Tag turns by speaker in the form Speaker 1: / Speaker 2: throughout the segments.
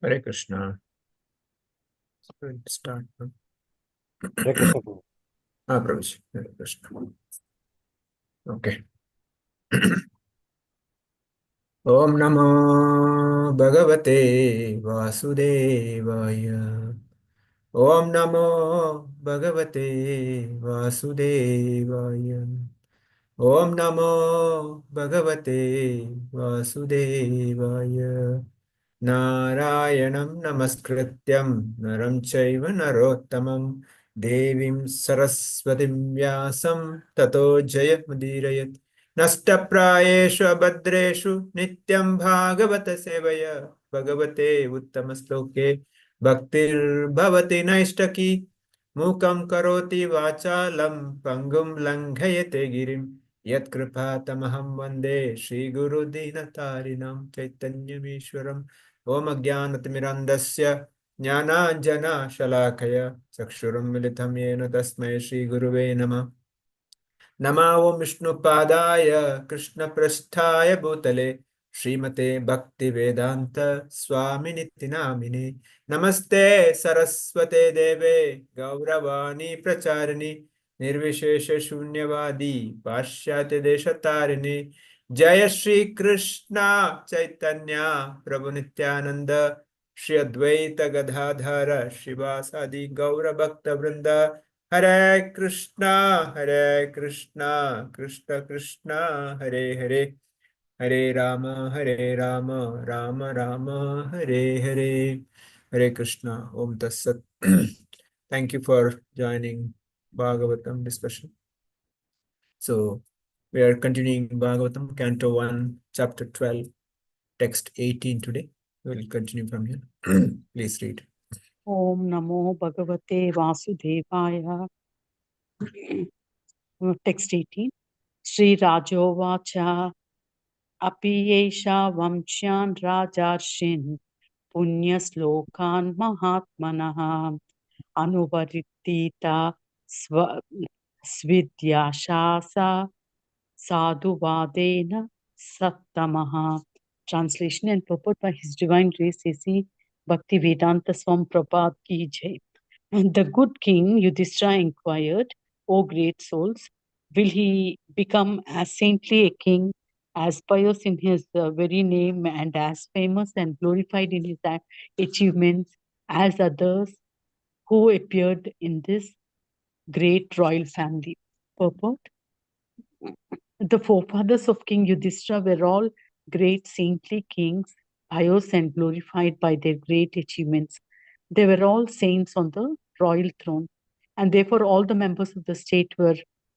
Speaker 1: Hare Krishna. We'll start.
Speaker 2: Hare Krishna Prabhu.
Speaker 1: Prabhuji. Hare Krishna. Okay. Om Namo Bhagavate Vasudevaya. Om Namo Bhagavate Vasudevaya. Om Namo Bhagavate Vasudevaya. Narayanam Namaskrityam Naram Chaiva Narottamam Devim Saraswatim Vyasam Tato Jayamudirayat Nashtaprayeshu Abhadreshu Nityam Bhagavata Sevaya Bhagavate Uttamasloke Bhaktir Bhavati Naishtaki Mukam Karoti Vachalam Pangum Langhayate Girim Yat Kripatamaham Vande Shri Guru Dinatarinam Chaitanyamishwaram Om Ajnanatimirandasya Jnananjana Shalakaya Chakshuram Militam Yena Tasmai Shri Guruve Namah Nama Om Vishnu Padaya Krishna Prasthaya Bhutale Srimate Bhakti Vedanta Swami Nitinamine Namaste Saraswate Deve Gauravani Pracharini Nirvishesha Shunyavadi Pashyate Deshatarine Jaya Shri Krishna Chaitanya Prabhu Nityananda Shri Advaita Gadadhara Shivasadi Gaura Bhakta Vrinda Hare Krishna, Krishna Krishna, Hare Hare, Hare Rama, Rama Rama, Hare Hare, Hare Krishna, Om Tassat. Thank you for joining Bhagavatam discussion. So, we are continuing Bhagavatam, Canto 1, Chapter 12, Text 18 today. We will continue from here. Please read.
Speaker 3: Om Namo Bhagavate Vasudevaya. Text 18. Sri Rajovacha Api Yesha Vamshan Rajarshin Punya Slokan Mahatmanaha Anuvaritita Svidyashasa Sadhuvadena Sattamaha. Translation and purport by His Divine Grace A.C. Bhakti Vedanta Swam Prabhat Ki Jai. And the good king Yudhishthira inquired, O great souls, will he become as saintly a king, as pious in his very name, and as famous and glorified in his achievements as others who appeared in this great royal family? Purport. The forefathers of King Yudhishthira were all great saintly kings, pious and glorified by their great achievements. They were all saints on the royal throne, and therefore all the members of the state were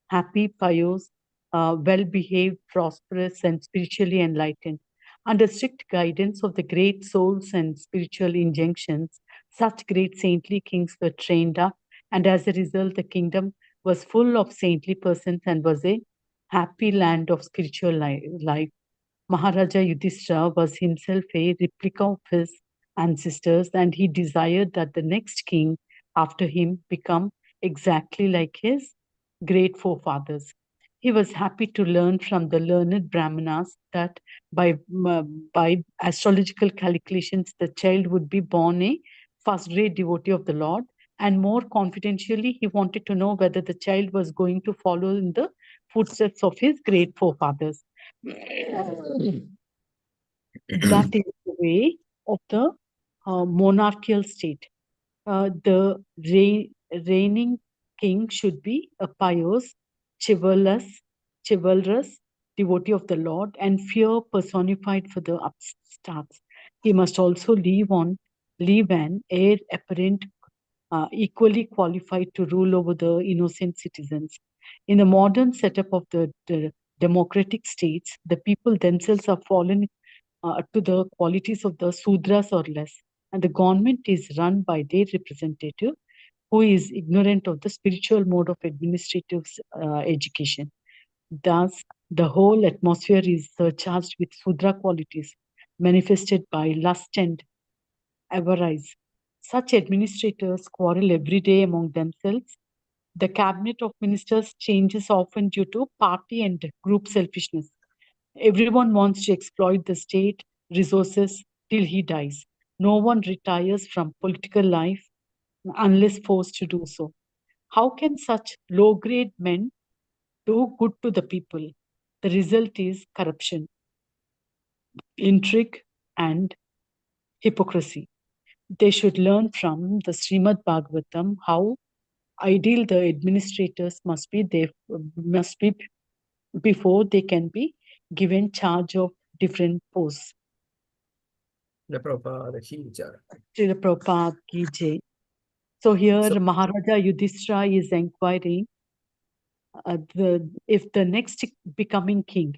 Speaker 3: happy, pious, well-behaved, prosperous, and spiritually enlightened. Under strict guidance of the great souls and spiritual injunctions, such great saintly kings were trained up, and as a result, the kingdom was full of saintly persons and was a happy land of spiritual life. Maharaja Yudhishthira was himself a replica of his ancestors, and he desired that the next king after him become exactly like his great forefathers. He was happy to learn from the learned Brahmanas that by astrological calculations, the child would be born a first-grade devotee of the Lord, and more confidentially, he wanted to know whether the child was going to follow in the footsteps of his great forefathers. That is the way of the monarchical state. The reigning king should be a pious, chivalrous devotee of the Lord, and fear personified for the upstarts. He must also leave an heir apparent equally qualified to rule over the innocent citizens. In the modern setup of the democratic states, the people themselves are fallen to the qualities of the Sudras or less, and the government is run by their representative who is ignorant of the spiritual mode of administrative education. Thus, the whole atmosphere is surcharged with Sudra qualities manifested by lust and avarice. Such administrators quarrel every day among themselves. The cabinet of ministers changes often due to party and group selfishness. Everyone wants to exploit the state resources till he dies. No one retires from political life unless forced to do so. How can such low-grade men do good to the people? The result is corruption, intrigue, and hypocrisy. They should learn from the Srimad Bhagavatam how ideal the administrators must be. They must be before they can be given charge of different posts.
Speaker 1: The Prabhupada ki jai.
Speaker 3: Srila Prabhupada ki jai. So here
Speaker 1: So,
Speaker 3: Maharaja Yudhishthira is inquiring if the next becoming king,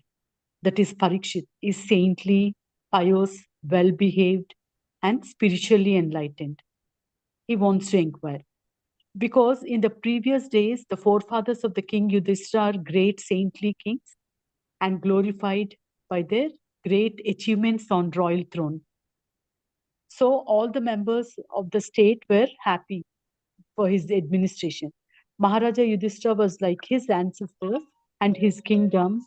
Speaker 3: that is Parikshit, is saintly, pious, well-behaved, and spiritually enlightened. He wants to inquire. Because in the previous days, the forefathers of the king Yudhishthira are great saintly kings and glorified by their great achievements on royal throne. So all the members of the state were happy for his administration. Maharaja Yudhishthira was like his ancestors, and his kingdom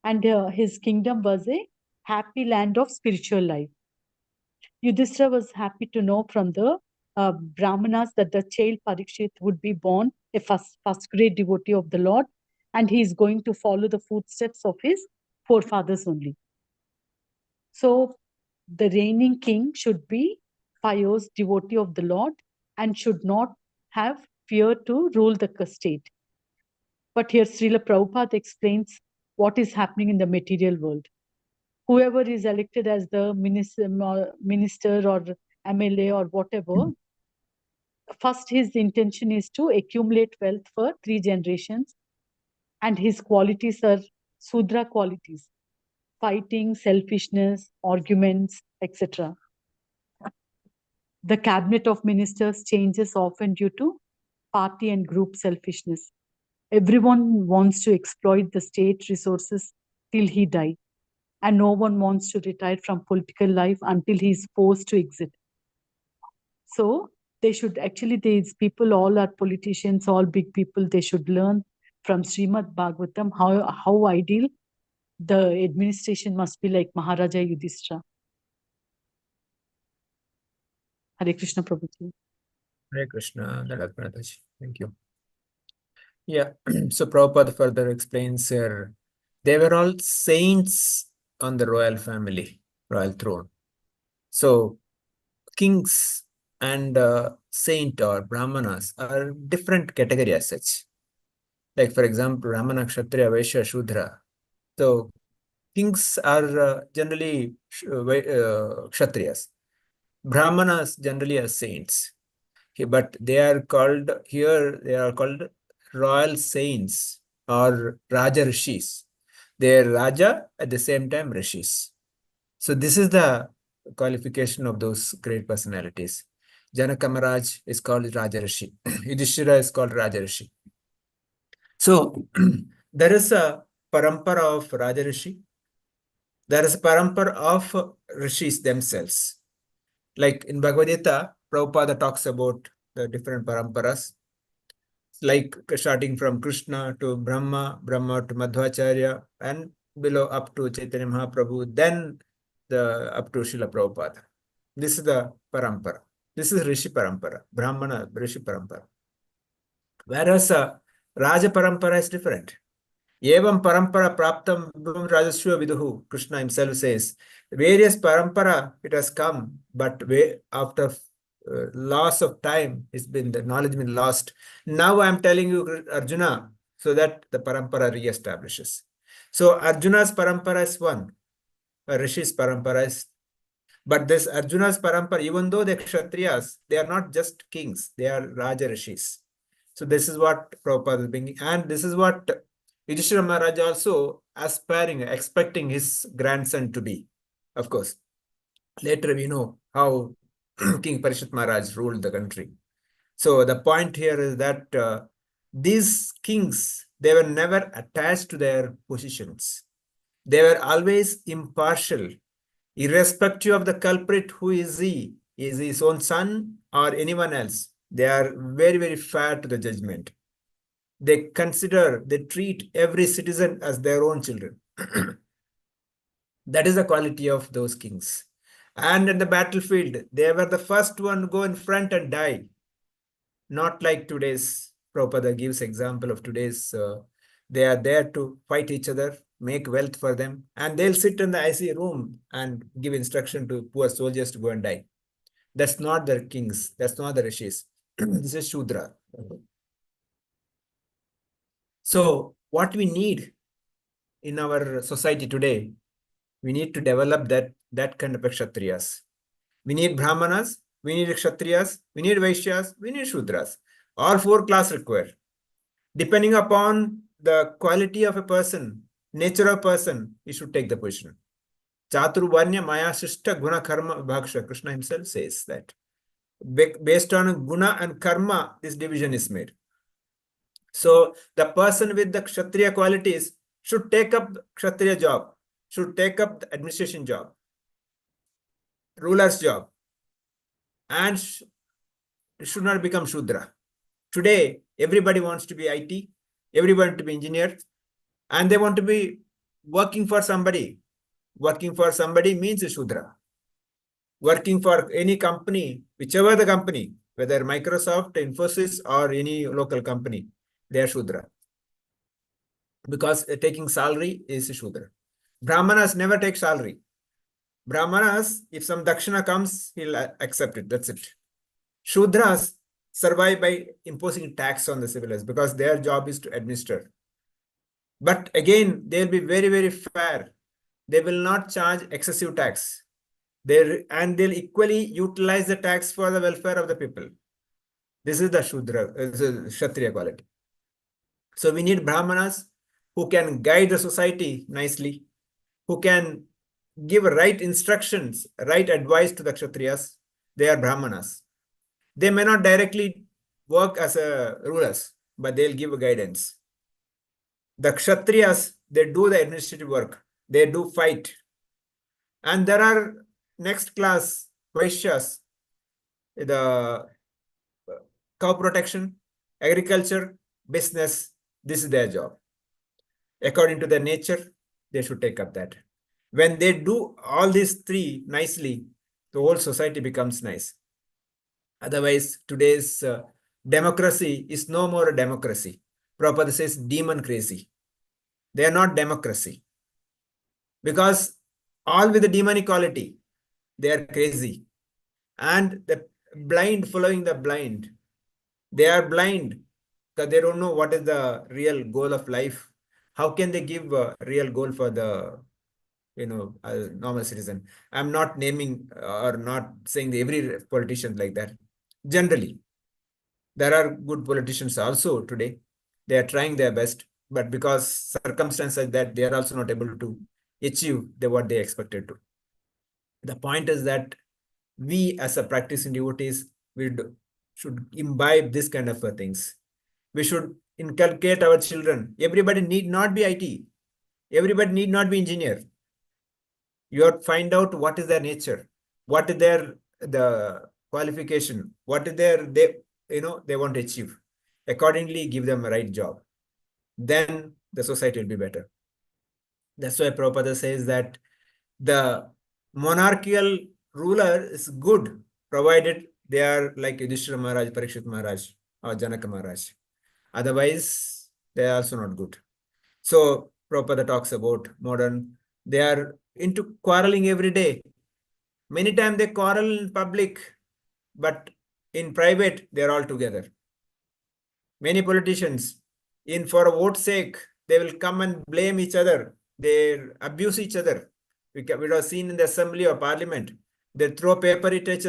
Speaker 3: was a happy land of spiritual life. Yudhishthira was happy to know from the Brahmanas that the child Parikshit would be born a first grade devotee of the Lord, and he is going to follow the footsteps of his forefathers only. So the reigning king should be pious devotee of the Lord and should not have fear to rule the state. But here Srila Prabhupada explains what is happening in the material world. Whoever is elected as the minister or MLA or whatever, first his intention is to accumulate wealth for 3 generations, and his qualities are Sudra qualities: fighting, selfishness, arguments, etc. The cabinet of ministers changes often due to party and group selfishness. Everyone wants to exploit the state resources till he dies, and no one wants to retire from political life until he is forced to exit. So they should actually, these people all are politicians, all big people. They should learn from Srimad Bhagavatam how ideal the administration must be like Maharaja Yudhishthira. Hare Krishna Prabhuji.
Speaker 1: Hare Krishna, Dalat Prataji. Thank you. Yeah, so Prabhupada further explains here, they were all saints on the royal family, royal throne. So kings and saint or brahmanas are different category as such. Like for example, Brahmana, Kshatriya, Vaishya, Shudra. So kings are generally Kshatriyas. Brahmanas generally are saints. But they are called royal saints or Raja Rishis. They are Raja at the same time Rishis. So this is the qualification of those great personalities. Janaka Maharaj is called Raja Rishi. Yudhishthira is called Raja Rishi. So there is a parampara of Raja Rishi. There is a parampara of Rishis themselves. Like in Bhagavad Gita, Prabhupada talks about the different paramparas, like starting from Krishna to Brahma, Brahma to Madhvacharya, and below up to Chaitanya Mahaprabhu, then up to Srila Prabhupada. This is the parampara. This is Rishi parampara, Brahmana Rishi parampara. Whereas Raja parampara is different. Evam parampara praptam rajasya viduhu, Krishna himself says. Various parampara it has come, but after loss of time, the knowledge been lost. Now I am telling you, Arjuna, so that the parampara re-establishes. So Arjuna's parampara is one, Rishi's parampara is. But this Arjuna's parampara, even though they're Kshatriyas, they are not just kings, they are Raja Rishis. So this is what Prabhupada is bringing, and this is what Yudhishthira Maharaj also aspiring, expecting his grandson to be. Of course, later we know how King Parishit Maharaj ruled the country. So the point here is that these kings, they were never attached to their positions. They were always impartial, irrespective of the culprit. Who is he? Is he his own son or anyone else? They are very, very fair to the judgment. They treat every citizen as their own children. That is the quality of those kings. And in the battlefield, they were the first one to go in front and die. Not like today's. Prabhupada gives example of today's. They are there to fight each other, make wealth for them, and they'll sit in the IC room and give instruction to poor soldiers to go and die. That's not the kings. That's not the rishis. This is Shudra. So what we need in our society today, we need to develop that kind of kshatriyas. We need brahmanas, we need kshatriyas, we need vaishyas, we need shudras. All four classes required. Depending upon the quality of a person, nature of a person, he should take the position. Chaturvanya maya shishta guna karma bhaksha. Krishna himself says that. Based on guna and karma, this division is made. So the person with the kshatriya qualities should take up kshatriya job, should take up the administration job, ruler's job, and should not become Shudra. Today, everybody wants to be IT, everybody to be engineer, and they want to be working for somebody. Working for somebody means Shudra. Working for any company, whichever the company, whether Microsoft, Infosys, or any local company, they are Shudra. Because taking salary is Shudra. Brahmanas never take salary. Brahmanas, if some dakshina comes, he'll accept it. That's it. Shudras survive by imposing tax on the civilians because their job is to administer. But again, they'll be very, very fair. They will not charge excessive tax. And they'll equally utilize the tax for the welfare of the people. This is the Shudra, Kshatriya quality. So we need Brahmanas who can guide the society nicely, who can give right instructions, right advice to the Kshatriyas. They are Brahmanas. They may not directly work as rulers, but they'll give guidance. The Kshatriyas, they do the administrative work. They do fight. And there are next class Vaishyas, the cow protection, agriculture, business. This is their job. According to their nature, they should take up that. When they do all these three nicely, the whole society becomes nice. Otherwise, today's democracy is no more a democracy. Prabhupada says demon crazy. They are not democracy. Because all with the demonic quality, they are crazy. And the blind following the blind. They are blind because they don't know what is the real goal of life. How can they give a real goal for the normal citizen? I'm not naming or not saying every politician like that. Generally, there are good politicians also today. They are trying their best, but because circumstances that they are also not able to achieve what they expected to. The point is that we as a practicing devotees, we should imbibe this kind of things. We should inculcate our children. Everybody need not be IT. Everybody need not be engineer. You have to find out what is their nature, what is the qualification, what is they want to achieve. Accordingly, give them a right job. Then the society will be better. That's why Prabhupada says that the monarchical ruler is good, provided they are like Yudhishthira Maharaj, Parikshit Maharaj, or Janaka Maharaj. Otherwise, they are also not good. So Prabhupada talks about modern, they are into quarreling every day. Many times they quarrel in public, but in private, they are all together. Many politicians, for a vote's sake, they will come and blame each other. They abuse each other. We have seen in the assembly or parliament, they throw paper at each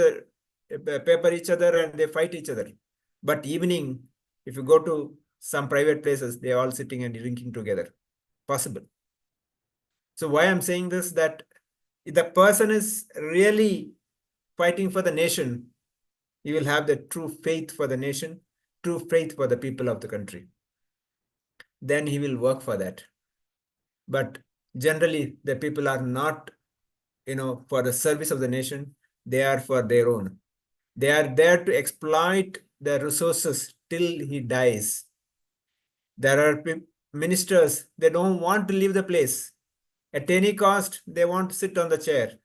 Speaker 1: other and they fight each other. But evening, if you go to some private places, they are all sitting and drinking together. Possible. So why I'm saying this, that if the person is really fighting for the nation, he will have the true faith for the nation, true faith for the people of the country. Then he will work for that. But generally, the people are not, for the service of the nation. They are for their own. They are there to exploit the resources till he dies. There are ministers, they don't want to leave the place. At any cost, they want to sit on the chair.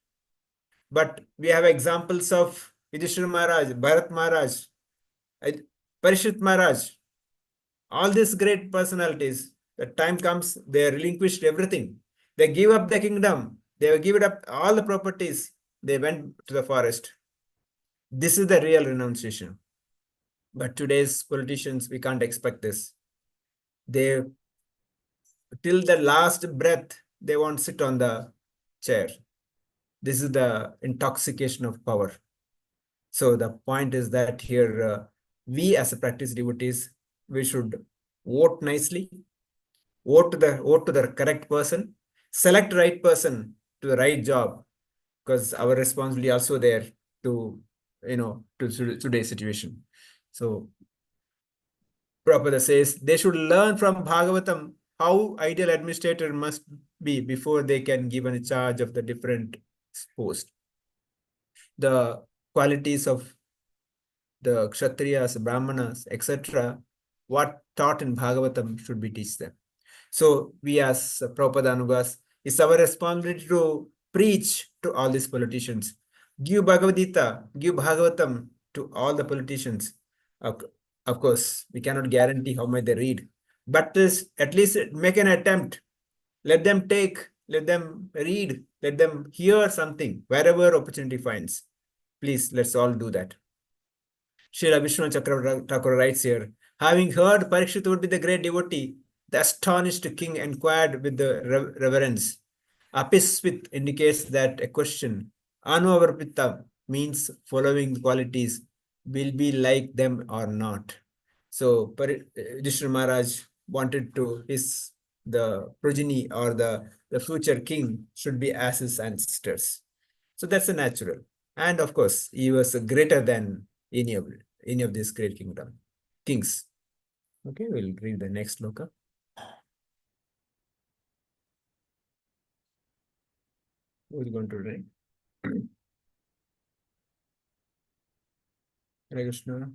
Speaker 1: But we have examples of Yudhishthira Maharaj, Bharat Maharaj, Parishit Maharaj, all these great personalities. The time comes, they relinquished everything. They give up the kingdom. They give it up all the properties. They went to the forest. This is the real renunciation. But today's politicians, we can't expect this. They, till the last breath, they won't sit on the chair. This is the intoxication of power. So the point is that here, we as a practice devotees, we should vote nicely, vote to the correct person, select right person to the right job, because our responsibility also there to, to today's situation. So Prabhupada says they should learn from Bhagavatam how ideal administrator must be before they can give a charge of the different post. The qualities of the Kshatriyas, Brahmanas, etc., what taught in Bhagavatam should be teach them. So we as Prabhupada Anugas, it's our responsibility to preach to all these politicians. Give Bhagavad Gita, give Bhagavatam to all the politicians. Of course, we cannot guarantee how much they read, but at least make an attempt. Let them take, let them read, let them hear something wherever opportunity finds. Please, let's all do that. Srila Vishnu Chakra Thakur writes here, having heard Parikshit would be the great devotee, the astonished king inquired with the reverence. Apisvit indicates that a question. Anuvarpita means following the qualities, will be like them or not. So Yudhishthira Maharaj wanted to the progeny or the future king should be as his ancestors. So that's a natural. And of course, he was greater than any of these great kings. Okay, we'll read the next sloka. Who is going to read? Hare Krishna.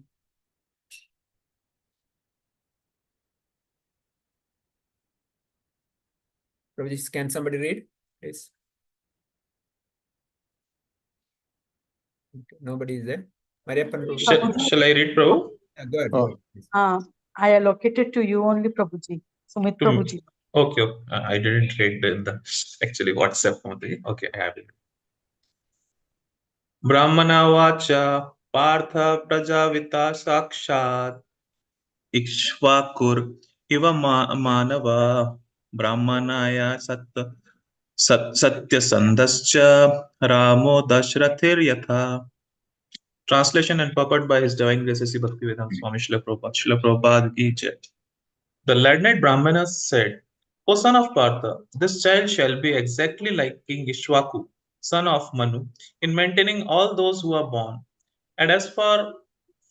Speaker 1: Prabhuji, can somebody read, please? Okay, nobody is there. Mariappan,
Speaker 4: Shall I read, Prabhu?
Speaker 1: go ahead.
Speaker 2: Oh.
Speaker 1: Go ahead,
Speaker 3: I allocated to you only Prabhuji. Sumit
Speaker 4: To me.
Speaker 3: Prabhuji.
Speaker 4: Okay, I didn't read the actually WhatsApp only. Okay, I have it. Brahmanavacha Partha Prajavita Sakshat Ikshvakur Iva Manava Brahmanaya Satya Sandascha Ramo Dashrathir Yatha. Translation and purport by His Divine Grace A.C. Bhaktivedanta Swami Srila Prabhupada. Srila Prabhupada ki jai. The learned Brahmana said, O son of Partha, this child shall be exactly like King Ishwaku, son of Manu, in maintaining all those who are born. And as for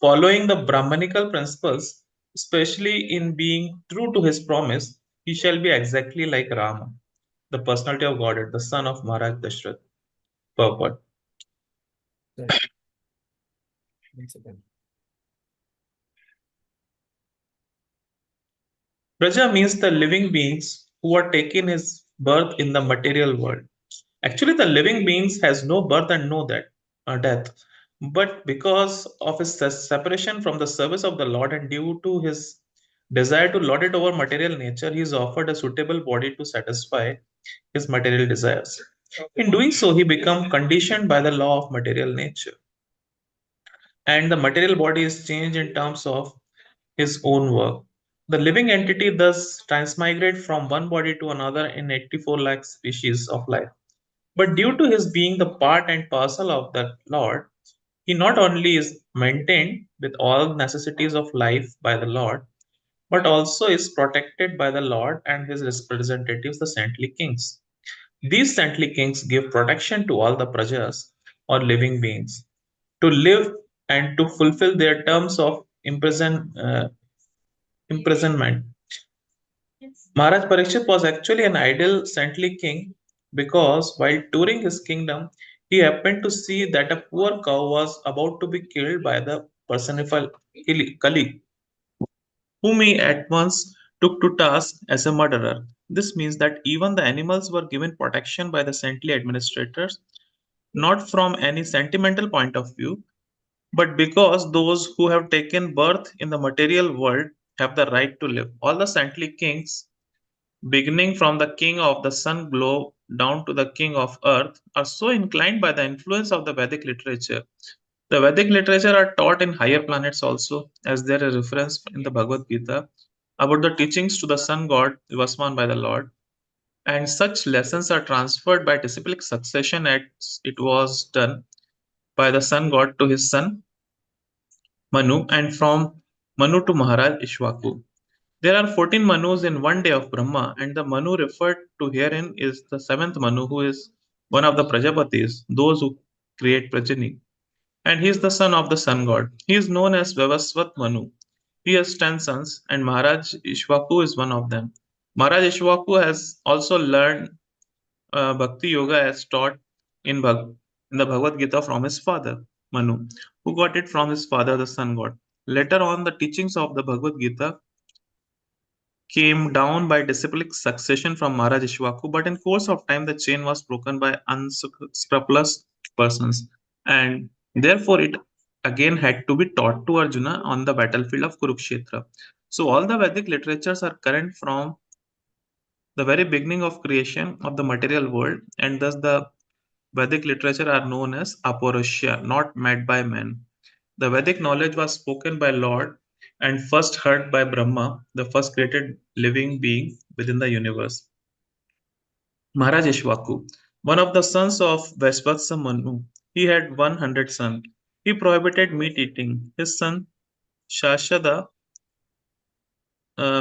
Speaker 4: following the Brahmanical principles, especially in being true to his promise, he shall be exactly like Rama, the personality of Godhead, the son of Maharaj Dashrath. Purport. Praja means the living beings who are taking his birth in the material world. Actually, the living beings has no birth and no death. But because of his separation from the service of the Lord and due to his desire to lord it over material nature, he is offered a suitable body to satisfy his material desires. In doing so, he becomes conditioned by the law of material nature. And the material body is changed in terms of his own work. The living entity thus transmigrate from one body to another in 84 lakh species of life. But due to his being the part and parcel of the Lord, he not only is maintained with all necessities of life by the Lord, but also is protected by the Lord and his representatives, the saintly kings. These saintly kings give protection to all the prajas or living beings to live and to fulfill their terms of imprisonment. Maharaj Parikshit was actually an ideal saintly king because while touring his kingdom, he happened to see that a poor cow was about to be killed by the personified Kali, whom he at once took to task as a murderer. This means that even the animals were given protection by the saintly administrators, not from any sentimental point of view, but because those who have taken birth in the material world have the right to live. All the saintly kings, beginning from the king of the sun globe down to the king of earth, are so inclined by the influence of the Vedic literature. The Vedic literature are taught in higher planets also, as there is reference in the Bhagavad Gita about the teachings to the sun god Vivaswan by the Lord. And such lessons are transferred by disciplic succession as it was done by the sun god to his son Manu and from Manu to Maharaj Ishwaku. There are 14 Manus in one day of Brahma, and the Manu referred to herein is the seventh Manu, who is one of the Prajapatis, those who create progeny. And he is the son of the sun god. He is known as Vavasvat Manu. He has 10 sons, and Maharaj Ishwaku is one of them. Maharaj Ishwaku has also learned Bhakti Yoga as taught in, in the Bhagavad Gita from his father, Manu, who got it from his father, the sun god. Later on, the teachings of the Bhagavad Gita came down by disciplic succession from Maharaj Ishwaku, but in course of time the chain was broken by unscrupulous persons, and therefore it again had to be taught to Arjuna on the battlefield of Kurukshetra. So all the Vedic literatures are current from the very beginning of creation of the material world, and thus the Vedic literature are known as Apaurusha, not made by men. The Vedic knowledge was spoken by Lord and first heard by Brahma, the first created living being within the universe. Maharaj Ishwaku, one of the sons of Vaishvatsa Manu, he had 100 sons. He prohibited meat eating. His son Shashada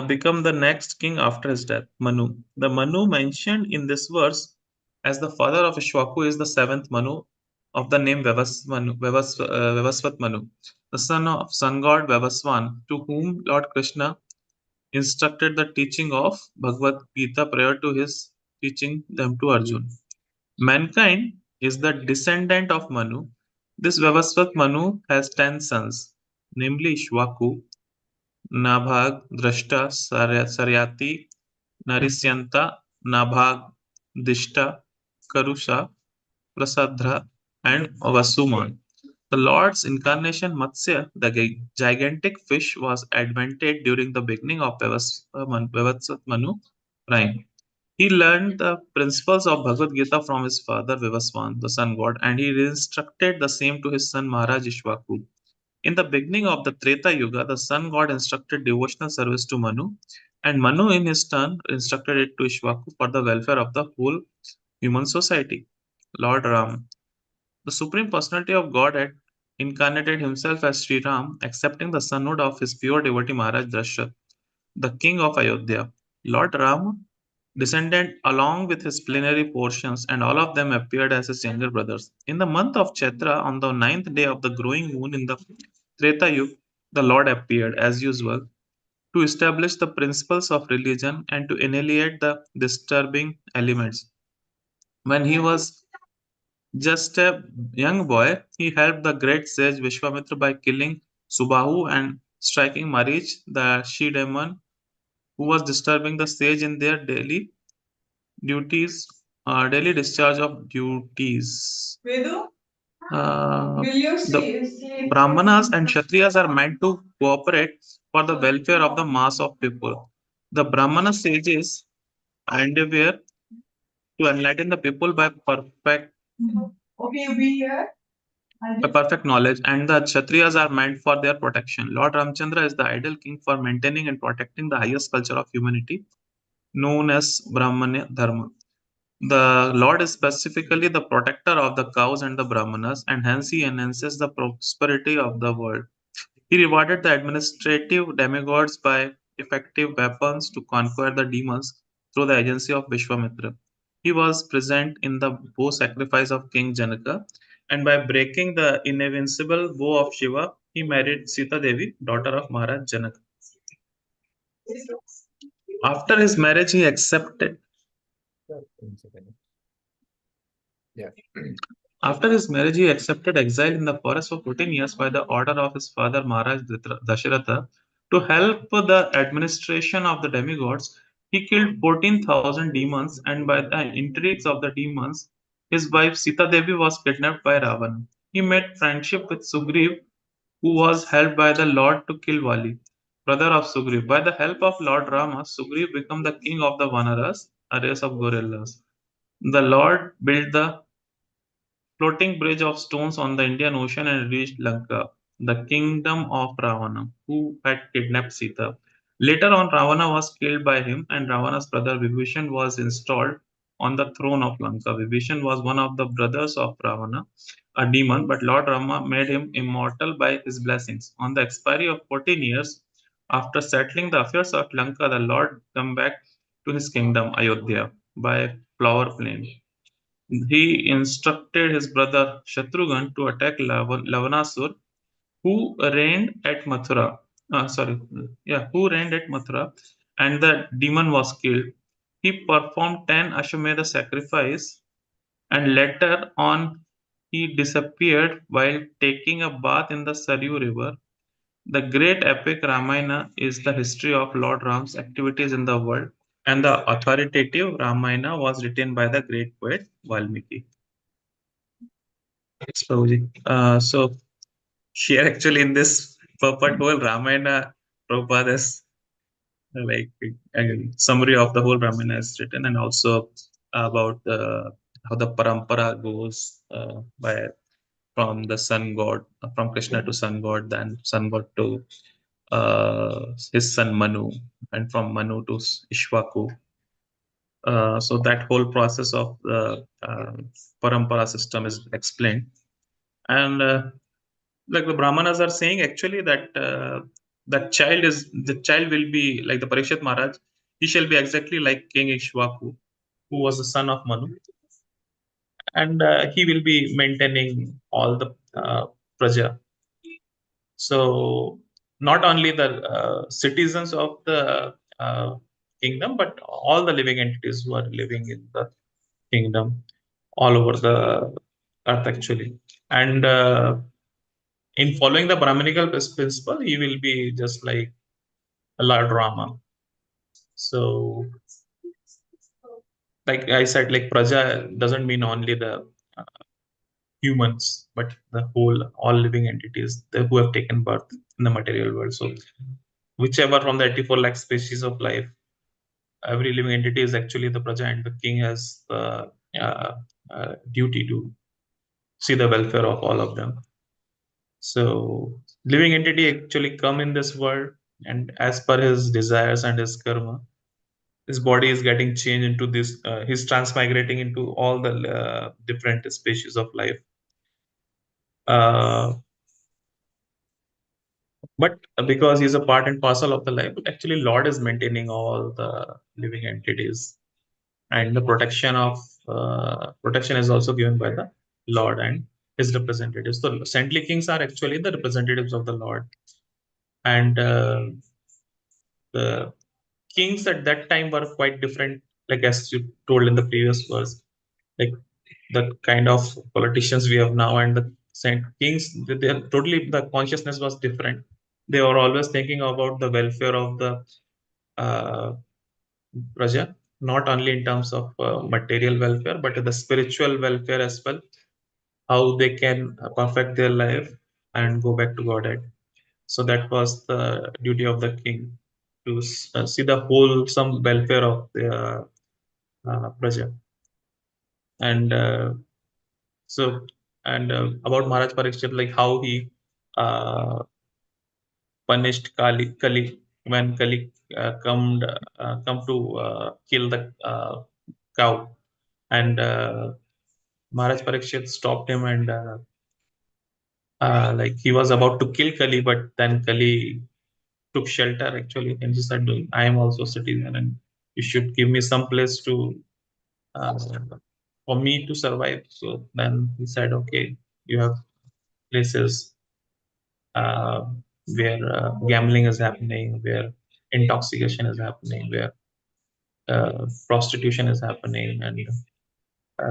Speaker 4: become the next king after his death, Manu. The Manu mentioned in this verse as the father of Ishwaku is the seventh Manu of the name Vavasvat Manu, the son of sun god Vavaswan, to whom Lord Krishna instructed the teaching of Bhagavad Gita prior to his teaching them to Arjun. Mankind is the descendant of Manu. This Vavasvat Manu has 10 sons, namely Ishwaku, Nabhag, Drashta, Saryati, Narisyanta, Nabhag, Dishta, Karusha, Prasadra, and Vasuman. The Lord's incarnation Matsya, the gigantic fish, was invented during the beginning of Vavatsat Manu rhyme. He learned the principles of Bhagavad Gita from his father Vivaswan, the sun god, and he instructed the same to his son Maharaj Ishwaku. In the beginning of the Treta Yuga, the sun god instructed devotional service to Manu, and Manu in his turn instructed it to Ishwaku for the welfare of the whole human society. Lord Ram, the Supreme Personality of Godhead, incarnated himself as Sri Ram, accepting the sonhood of his pure devotee Maharaj Dasharatha, the king of Ayodhya. Lord Ram descended along with his plenary portions, and all of them appeared as his younger brothers. In the month of Chaitra, on the ninth day of the growing moon in the Treta Yuga, the Lord appeared as usual to establish the principles of religion and to annihilate the disturbing elements. When he was just a young boy, he helped the great sage Vishwamitra by killing Subahu and striking Marich, the she demon who was disturbing the sage in their duties, daily discharge of duties. The Brahmanas and Kshatriyas are meant to cooperate for the welfare of the mass of people. The Brahmana sages endeavor to enlighten the people by perfect knowledge, and the Kshatriyas are meant for their protection. Lord Ramchandra is the ideal king for maintaining and protecting the highest culture of humanity, known as Brahmanya Dharma. The Lord is specifically the protector of the cows and the Brahmanas, and hence he enhances the prosperity of the world. He rewarded the administrative demigods by effective weapons to conquer the demons through the agency of Vishwamitra. He was present in the bow sacrifice of King Janaka, and by breaking the invincible bow of Shiva, he married Sita Devi, daughter of Maharaj Janaka. After his marriage, he accepted.
Speaker 1: Yeah.
Speaker 4: After his marriage, he accepted exile in the forest for 14 years by the order of his father Maharaj Dasharatha, To help the administration of the demigods, he killed 14,000 demons, and by the intrigues of the demons, his wife Sita Devi was kidnapped by Ravana. He made friendship with Sugriv, who was helped by the Lord to kill Vali, brother of Sugriv. By the help of Lord Rama, Sugriv became the king of the Vanaras, a race of gorillas. The Lord built the floating bridge of stones on the Indian Ocean and reached Lanka, the kingdom of Ravana, who had kidnapped Sita. Later on, Ravana was killed by him, and Ravana's brother Vibhishan was installed on the throne of Lanka. Vibhishan was one of the brothers of Ravana, a demon, but Lord Rama made him immortal by his blessings. On the expiry of 14 years, after settling the affairs of Lanka, the Lord came back to his kingdom, Ayodhya, by flower plain. He instructed his brother Shatrughan to attack Lavanasur, who reigned at Mathura. Who reigned at Mathura, and the demon was killed. He performed 10 Ashwamedha sacrifice, and later on he disappeared while taking a bath in the Saryu River. The great epic Ramayana is the history of Lord Ram's activities in the world, and the authoritative Ramayana was written by the great poet Valmiki. Thanks, Prabhuji. So here actually in this purport whole Ramayana, Prabhupada has like a summary of the whole Ramayana is written, and also about how the parampara goes by from the sun god, from Krishna to sun god, then sun god to his son Manu, and from Manu to Ishwaku. So that whole process of the parampara system is explained, and like the brahmanas are saying actually that the child will be like the Parikshit Maharaj. He shall be exactly like King Ishwaku, who was the son of Manu, and he will be maintaining all the praja. So not only the citizens of the kingdom, but all the living entities who are living in the kingdom all over the earth actually. And in following the Brahminical principle, he will be just like a Lord Rama. So, like I said, like Praja doesn't mean only the uh, humans, but the whole, all living entities who have taken birth in the material world. So, whichever from the 84 lakh species of life, every living entity is actually the Praja, and the king has the duty to see the welfare of all of them. So living entity actually come in this world, and as per his desires and his karma, his body is getting changed into this. He's transmigrating into all the different species of life. Uh, but because he's a part and parcel of the life, actually Lord is maintaining all the living entities, and the protection is also given by the Lord and his representatives. So saintly kings are actually the representatives of the Lord, and the kings at that time were quite different, like as you told in the previous verse, like the kind of politicians we have now and the saint kings, they are totally, the consciousness was different. They were always thinking about the welfare of the uh, praja, not only in terms of material welfare, but the spiritual welfare as well, how they can perfect their life and go back to Godhead. So that was the duty of the king, to see the wholesome welfare of the praja. And so, and about Maharaj Parikshit, like how he uh, punished Kali when Kali come to kill the cow, and Maharaj Parikshit stopped him, and like he was about to kill Kali, but then Kali took shelter actually, and he said, "I am also a citizen, and you should give me some place to uh, for me to survive." So then he said, "Okay, you have places uh, where gambling is happening, where intoxication is happening, where prostitution is happening, and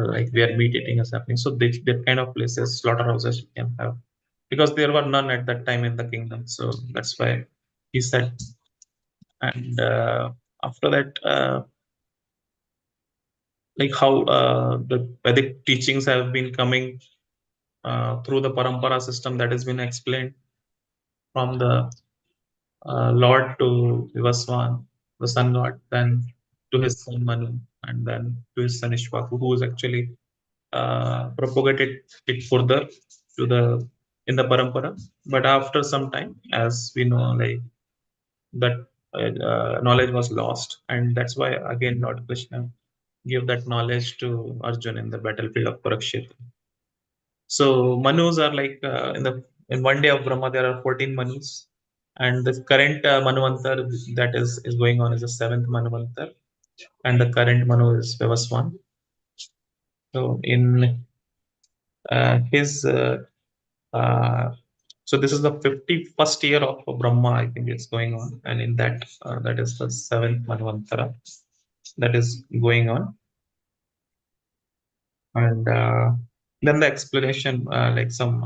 Speaker 4: like where meat eating is happening. So that kind of places, slaughterhouses you can have, because there were none at that time in the kingdom. So that's why." he said. And after that, like how the Vedic teachings have been coming through the parampara system that has been explained from the Lord to Vivaswan, the sun god, then to his son Manu, and then to his son Ishvaku, who is actually propagated it further to the in the parampara. But after some time, as we know, like that knowledge was lost, and that's why again Lord Krishna gave that knowledge to Arjun in the battlefield of Kurukshetra. So Manus are like in one day of Brahma there are 14 Manus, and the current Manvantar that is going on is the seventh Manvantar, and the current Manu is Vivaswan. So in his so this is the 51st year of Brahma, I think it's going on, and in that that is the seventh Manvantara that is going on, and then the explanation, like some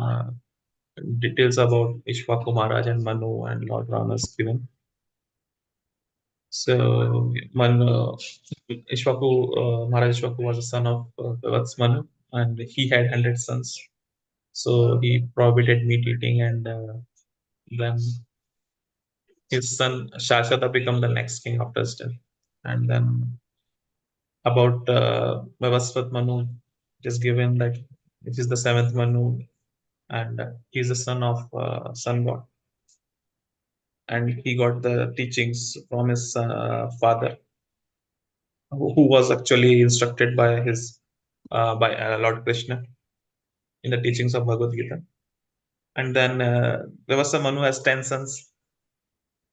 Speaker 4: details about Ishvaku Maharaj and Manu and Lord Rama is given. So Ishvaku Maharaj Ishvaku was the son of Vivats Manu, and he had 100 sons. So he prohibited meat eating, and then his son Shashata became the next king after his death. And then about Vivasvat Manu, it is given that it is the seventh Manu, and he is the son of sun god, and he got the teachings from his father, who was actually instructed by his by Lord Krishna in the teachings of Bhagavad Gita. And then Vivasa Manu has 10 sons,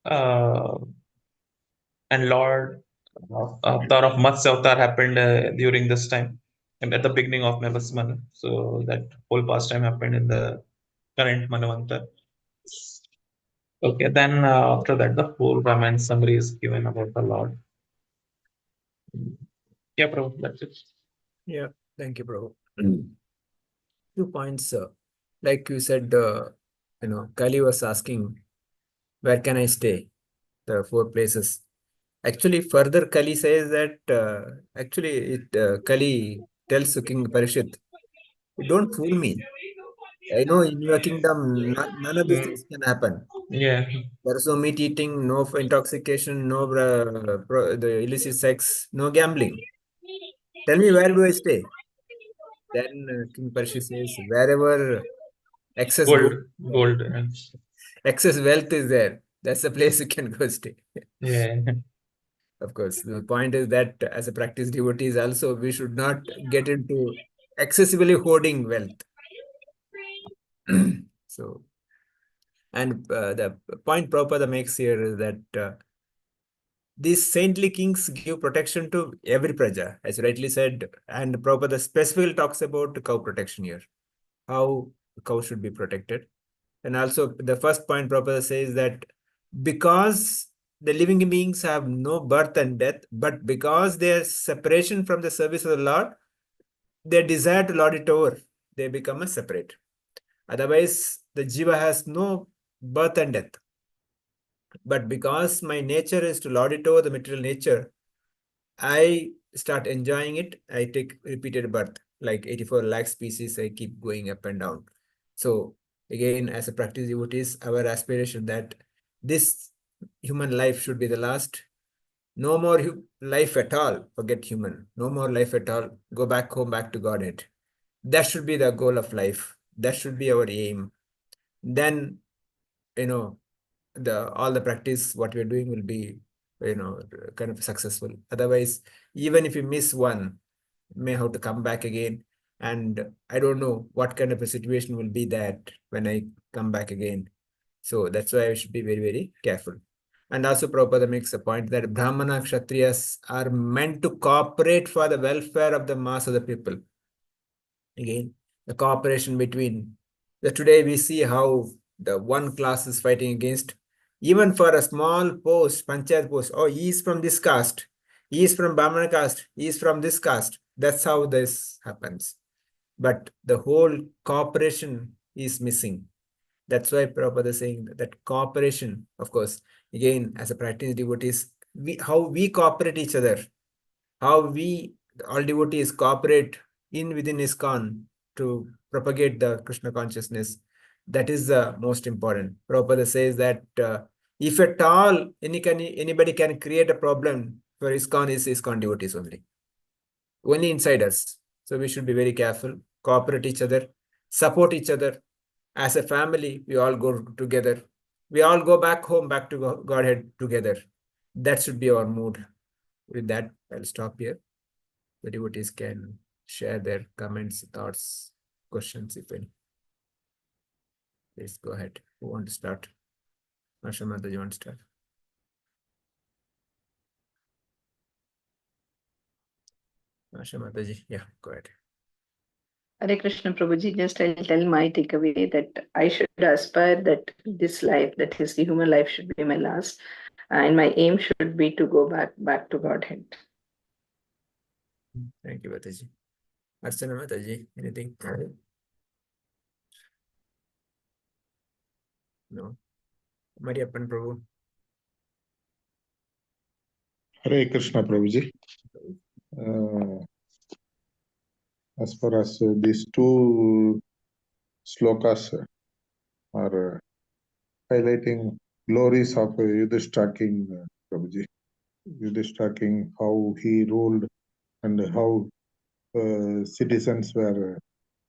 Speaker 4: uh, and Lord Avatar of Matsya Avatar happened during this time, and at the beginning of Vivasa Manu. So that whole pastime happened in the current Manavanta. Okay, then after that, the whole Ramayana summary is given about the Lord. Yeah, Prabhu, that's it.
Speaker 1: Yeah, thank you, Prabhu. 2 points. Like you said, Kali was asking, where can I stay? The 4 places. Actually, further Kali says that, Kali tells to King Parishit, don't fool me. I know in your kingdom, none of these things can happen.
Speaker 4: Yeah.
Speaker 1: There is no meat eating, no intoxication, no the illicit sex, no gambling. Tell me, where do I stay? Then King Parshit says, wherever excess
Speaker 4: Gold,
Speaker 1: gold,
Speaker 4: gold.
Speaker 1: excess wealth is there, that's the place you can go stay.
Speaker 4: Yeah.
Speaker 1: Of course, the point is that as a practice devotees also, we should not get into excessively hoarding wealth. So, and the point Prabhupada makes here is that these saintly kings give protection to every praja, as rightly said, and Prabhupada specifically talks about cow protection here, how the cow should be protected. And also the first point Prabhupada says that because the living beings have no birth and death, but because their separation from the service of the Lord, their desire to lord it over, they become a separate. Otherwise, the jiva has no birth and death. But because my nature is to lord it over the material nature, I start enjoying it. I take repeated birth, like 84 lakh species, I keep going up and down. So again, as a practice devotees, our aspiration that this human life should be the last. No more life at all. Forget human. No more life at all. Go back home, back to Godhead. That should be the goal of life. That should be our aim. Then, all the practice what we're doing will be, kind of successful. Otherwise, even if you miss one, you may have to come back again. And I don't know what kind of a situation will be that when I come back again. So that's why I should be very, very careful. And also Prabhupada makes a point that Brahmana Kshatriyas are meant to cooperate for the welfare of the mass of the people. Again, the cooperation between today we see how the one class is fighting against, even for a small post, panchayat post. Oh, he is from this caste, he is from Brahmana caste, he is from this caste. That's how this happens. But the whole cooperation is missing. That's why Prabhupada is saying that cooperation, of course, again, as a practicing devotees, how we cooperate each other, how we, all devotees, cooperate within ISKCON to propagate the Krishna consciousness. That is the most important. Prabhupada says that if at all anybody can create a problem for ISKCON, is ISKCON devotees only inside us. So we should be very careful, cooperate each other, support each other. As a family, we all go together. We all go back home, back to Godhead together. That should be our mood. With that, I'll stop here. The devotees can share their comments, thoughts, questions, if any. Please go ahead. Who want to start? Asha Mataji, you want to start? Asha Mataji, yeah, go ahead.
Speaker 5: Hare Krishna Prabhuji, just I'll tell my takeaway that I should aspire that this life, that is the human life, should be my last, and my aim should be to go back to Godhead.
Speaker 1: Thank you, Mataji. Archana Mataji, anything? No. Mariappan Prabhu.
Speaker 6: Hare Krishna Prabhuji. As far as these two slokas are highlighting glories of Yudhishthira King, Prabhuji. Yudhishthira King, how he ruled and how citizens were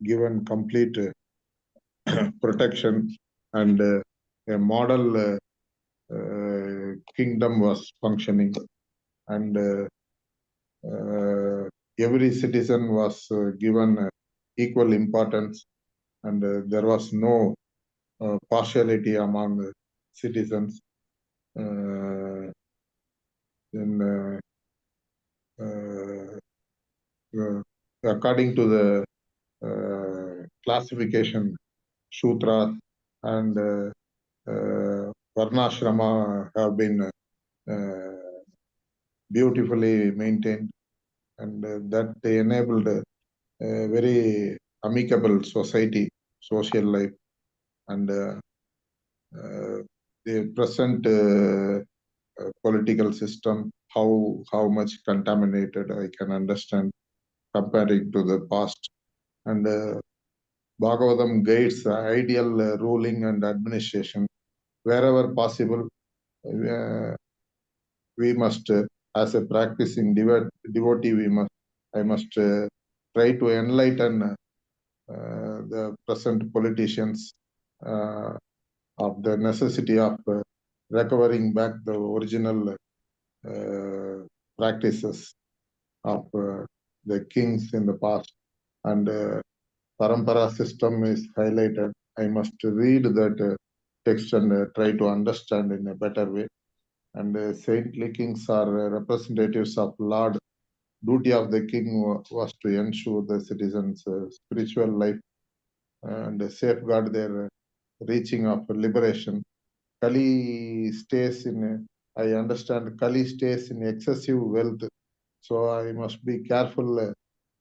Speaker 6: given complete protection, and a model kingdom was functioning, and every citizen was given equal importance, and there was no partiality among the citizens. According to the classification, Sutra and Varnashrama have been beautifully maintained, and that they enabled a very amicable social life, and the present political system, how much contaminated, I can understand comparing to the past. And Bhagavatam guides ideal ruling and administration. Wherever possible, we must, as a practicing devotee, I must try to enlighten the present politicians of the necessity of recovering back the original practices of the kings in the past. And Parampara system is highlighted. I must read that text and try to understand in a better way. And saintly kings are representatives of Lord. Duty of the king was to ensure the citizens' spiritual life and safeguard their reaching of liberation. Kali stays in, I understand, Kali stays in excessive wealth. So I must be careful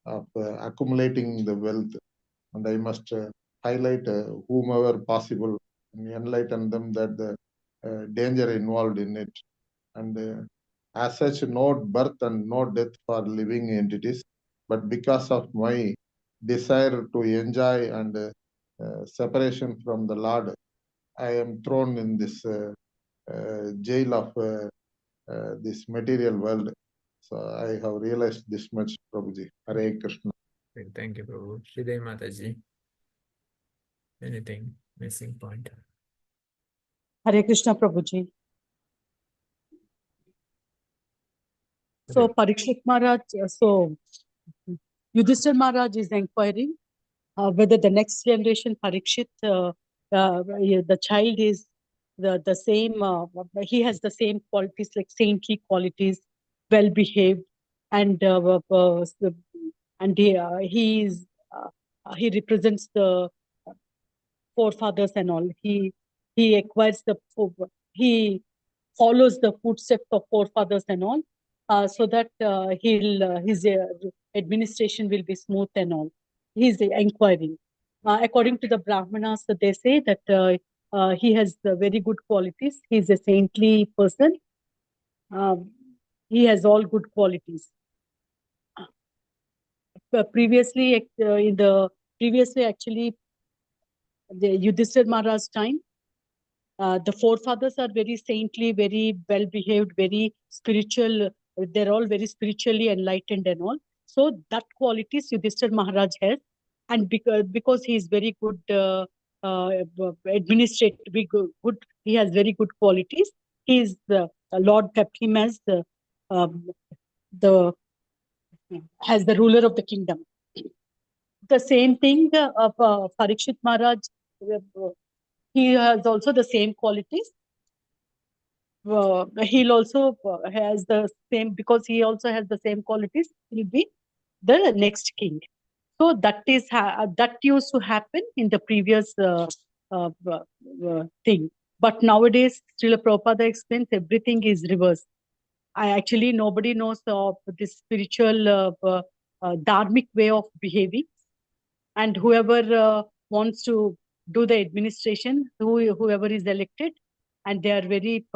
Speaker 6: of accumulating the wealth, and I must highlight whomever possible and enlighten them that the danger involved in it. And as such, no birth and no death for living entities, but because of my desire to enjoy and separation from the Lord, I am thrown in this jail of this material world. So I have realized this much, Prabhuji. Hare Krishna.
Speaker 1: Thank you, Prabhu. Shridevi Mataji. Anything missing point?
Speaker 3: Hare Krishna Prabhuji. So Parikshit Maharaj, so Yudhishthira Maharaj is inquiring whether the next generation Parikshit, the child is the same, he has the same qualities, like saintly qualities, well behaved, and he represents the forefathers and all. He acquires he follows the footsteps of forefathers and all, so that his administration will be smooth and all. He's inquiring. According to the Brahmanas, they say that he has very good qualities. He is a saintly person. He has all good qualities. Previously, actually, the Yudhishthira Maharaj's time, the forefathers are very saintly, very well behaved, very spiritual. They're all very spiritually enlightened and all. So that qualities Yudhishthira Maharaj has, and because he is very good administrative, good, he has very good qualities. He is Lord kept him as the ruler of the kingdom. The same thing of Parikshit Maharaj. He has also the same qualities. He'll also has the same, because he also has the same qualities. He'll be the next king. So that is that used to happen in the previous thing. But nowadays, Srila Prabhupada explains everything is reversed. Actually, nobody knows of this spiritual dharmic way of behaving. And whoever wants to do the administration, whoever is elected, and they are very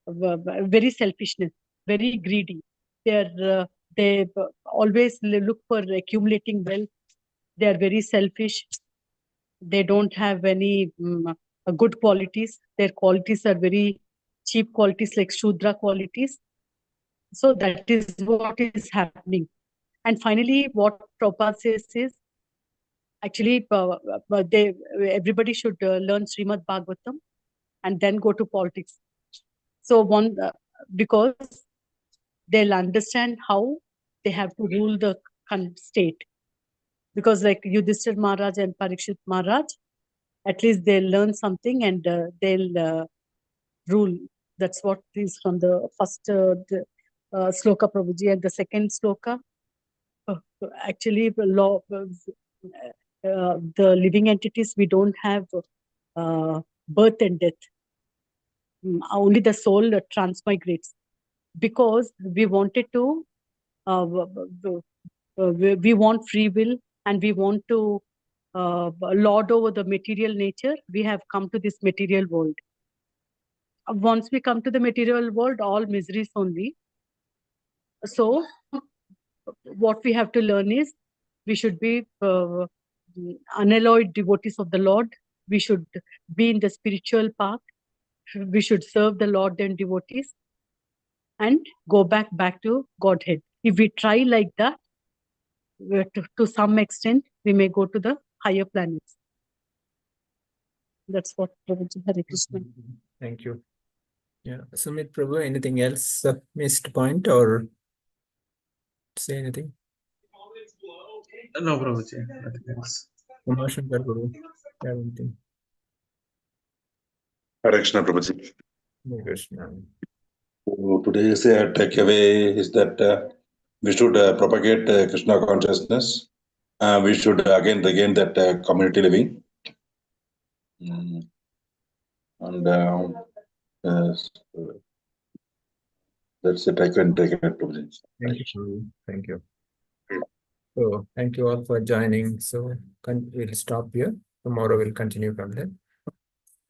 Speaker 3: very selfishness, very greedy. They always look for accumulating wealth. They are very selfish. They don't have any good qualities. Their qualities are very cheap qualities, like Shudra qualities. So that is what is happening. And finally, what Prabhupada says is, actually, everybody should learn Srimad Bhagavatam and then go to politics. So because they'll understand how they have to rule the state. Because like Yudhishthira Maharaj and Parikshit Maharaj, at least they'll learn something and they'll rule. That's what is from the first sloka, Prabhuji. And the second sloka, actually, the law, the living entities, we don't have birth and death. Only the soul transmigrates. Because we wanted to, we want free will, and we want to lord over the material nature. We have come to this material world. Once we come to the material world, all miseries only. So what we have to learn is, we should be unalloyed devotees of the Lord. We should be in the spiritual path. We should serve the Lord and devotees and go back to Godhead. If we try like that, to some extent, we may go to the higher planets. That's what Prabhuji. Hare Krishna.
Speaker 1: Thank you. Yeah, Sumit Prabhu, anything else missed point or say anything?
Speaker 4: No, Prabhuji, nothing else.
Speaker 1: Umashankar Prabhu, you have anything?
Speaker 7: Hare Krishna, Prabhuji.
Speaker 1: Hare Krishna.
Speaker 7: So today's takeaway is that we should propagate Krishna consciousness. We should again regain that community living. And that's it. I can take it, Prabhuji.
Speaker 1: Thank you, Prabhu. Thank you. So thank you all for joining. So we'll stop here. Tomorrow we'll continue from there.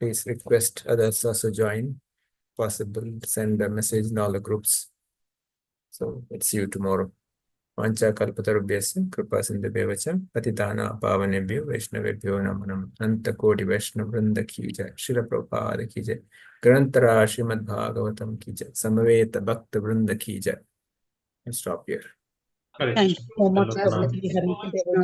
Speaker 1: Please request others also join. Possible, send a message in all the groups. So let's see you tomorrow. Vancha kalpatarubhyasya kripa sindhubhyo cha patitana pavanebhyo vaishnavebhyo namo namo. Anta koti vaishnav vrinda ki jai. Srila Prabhupada ki jai. Grantara Srimad Bhagavatam ki jai. Samaveta Bhakta vrinda ki jai. I'll stop here.
Speaker 4: Hare
Speaker 3: Thank you
Speaker 4: Krishna.
Speaker 3: so much,
Speaker 4: Alok Naam.
Speaker 3: Prabhuji. Hare Krishna.